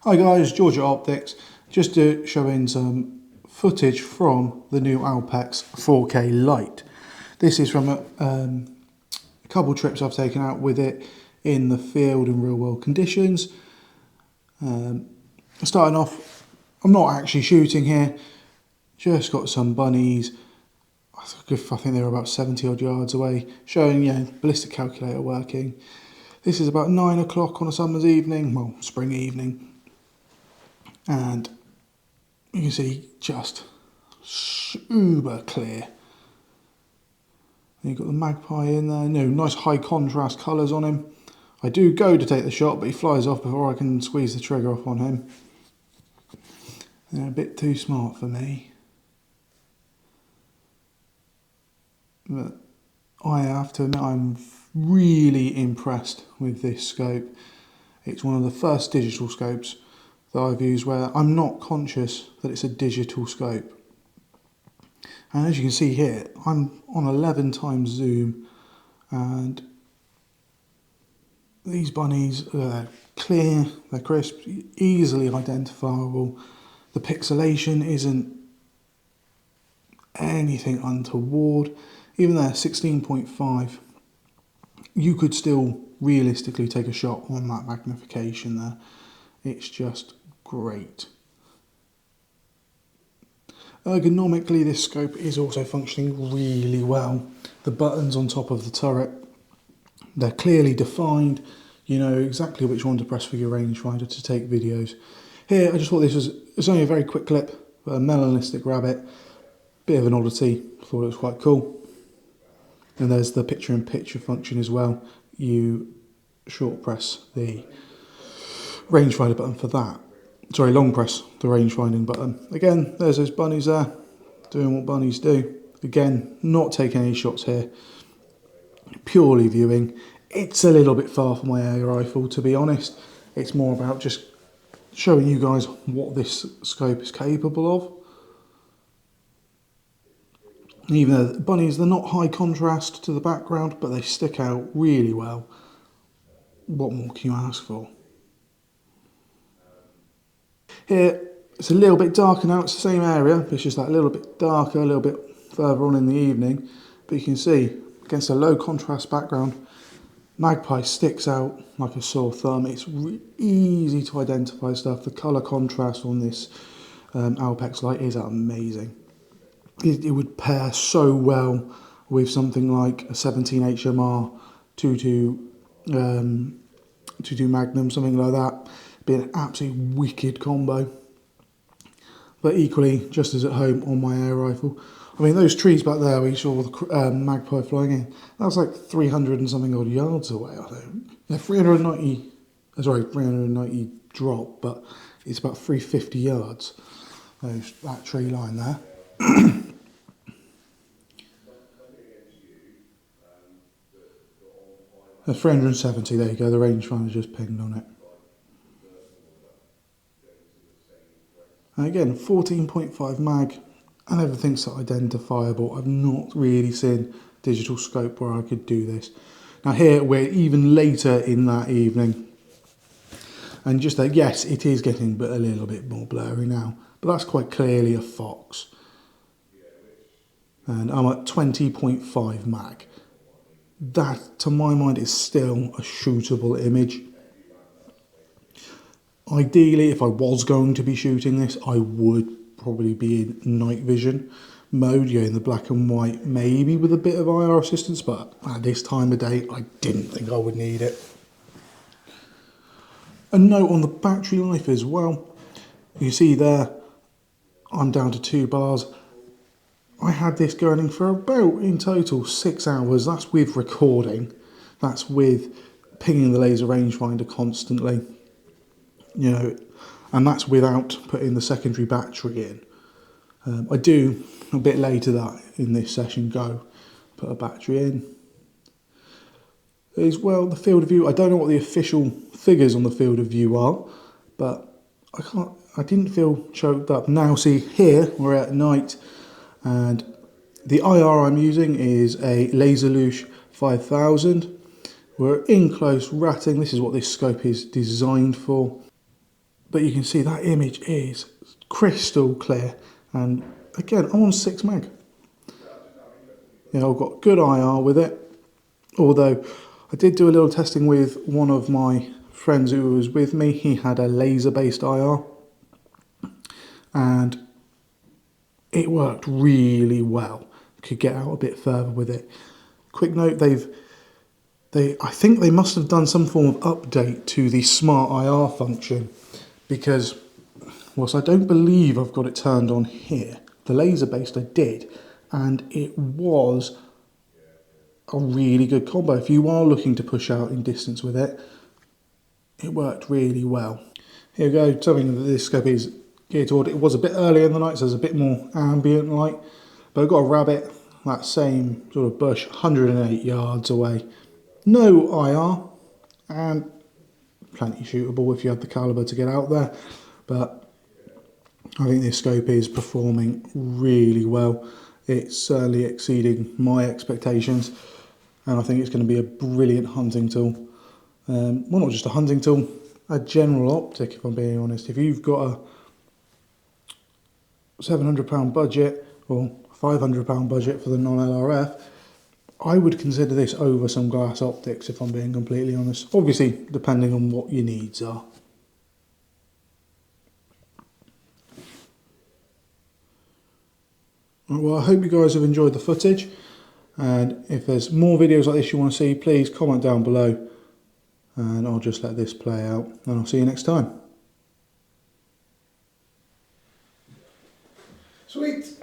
Hi guys, George at Optics, just showing some footage from the new Alpex 4K Lite. This is from a couple trips I've taken out with it in the field in real world conditions. Starting off, I'm not actually shooting here, just got some bunnies. I think they were about 70 odd yards away, showing ballistic calculator working. This is about 9 o'clock on a summer's evening, well, spring evening. And you can see just super clear. You've got the magpie in there, nice high contrast colours on him. I do go to take the shot, but he flies off before I can squeeze the trigger off on him. They're a bit too smart for me. But I have to admit I'm really impressed with this scope. It's one of the first digital scopes that I've used where I'm not conscious that it's a digital scope. And as you can see here, I'm on 11 times zoom, and these bunnies are clear, they're crisp, easily identifiable. The pixelation isn't anything untoward. Even there, 16.5, you could still realistically take a shot on that magnification there. It's just great. Ergonomically, this scope is also functioning really well. The buttons on top of the turret, they're clearly defined. You know exactly which one to press for your rangefinder to take videos. Here, I just thought it's only a very quick clip, but a melanistic rabbit, bit of an oddity, thought it was quite cool. And there's the picture-in-picture function as well. You short press the rangefinder button for that. Sorry, long press the rangefinding button. Again, there's those bunnies there, doing what bunnies do. Again, not taking any shots here, purely viewing. It's a little bit far for my air rifle, to be honest. It's more about just showing you guys what this scope is capable of. Even though the bunnies, they're not high contrast to the background, but they stick out really well. What more can you ask for? Here, it's a little bit darker now, it's the same area, it's just that little bit darker, a little bit further on in the evening. But you can see, against a low contrast background, magpie sticks out like a sore thumb. It's easy to identify stuff. The colour contrast on this Alpex Lite is amazing. It would pair so well with something like a 17 HMR 22 Magnum, something like that. Be an absolutely wicked combo. But equally, just as at home on my air rifle. I mean, those trees back there where you saw the magpie flying in, that was like 300 and something odd yards away, I think. Yeah, 390 drop, but it's about 350 yards, that tree line there. 370, there you go, the rangefinder just pinged on it. And again, 14.5 mag, and everything's identifiable. I've not really seen digital scope where I could do this. Now here, we're even later in that evening. And just that, yes, it is getting a little bit more blurry now, but that's quite clearly a fox. And I'm at 20.5 mag. That, to my mind, is still a shootable image. Ideally, if I was going to be shooting this, I would probably be in night vision mode, in the black and white, maybe with a bit of IR assistance, but at this time of day, I didn't think I would need it. A note on the battery life as well. You see there, I'm down to 2 bars. I had this going for about, in total, 6 hours. That's with recording. That's with pinging the laser rangefinder constantly. And that's without putting the secondary battery in. I do, a bit later that in this session, put a battery in. As well, the field of view, I don't know what the official figures on the field of view are, but I didn't feel choked up. Now see, here, we're at night, and the IR I'm using is a Laserlouche 5000. We're in close ratting. This is what this scope is designed for. but you can see that image is crystal clear. And again, I'm on 6 meg. You know, I've got good IR with it, although I did do a little testing with one of my friends who was with me. He had a laser-based IR, and it worked really well. Could get out a bit further with it. Quick note, I think they must have done some form of update to the smart IR function, because whilst I don't believe I've got it turned on here, the laser-based I did, and it was a really good combo. If you are looking to push out in distance with it, it worked really well. Here we go, something that this scope is geared toward. It was a bit earlier in the night, so there's a bit more ambient light, but I've got a rabbit, that same sort of bush, 108 yards away. No IR, and plenty shootable if you have the caliber to get out there, but I think this scope is performing really well. It's certainly exceeding my expectations, and I think it's going to be a brilliant hunting tool. Well, not just a hunting tool, a general optic, if I'm being honest. If you've got a £700 budget or £500 budget for the non-LRF, I would consider this over some glass optics, if I'm being completely honest. Obviously, depending on what your needs are. Well, I hope you guys have enjoyed the footage, and if there's more videos like this you want to see, please comment down below, and I'll just let this play out, and I'll see you next time. Sweet.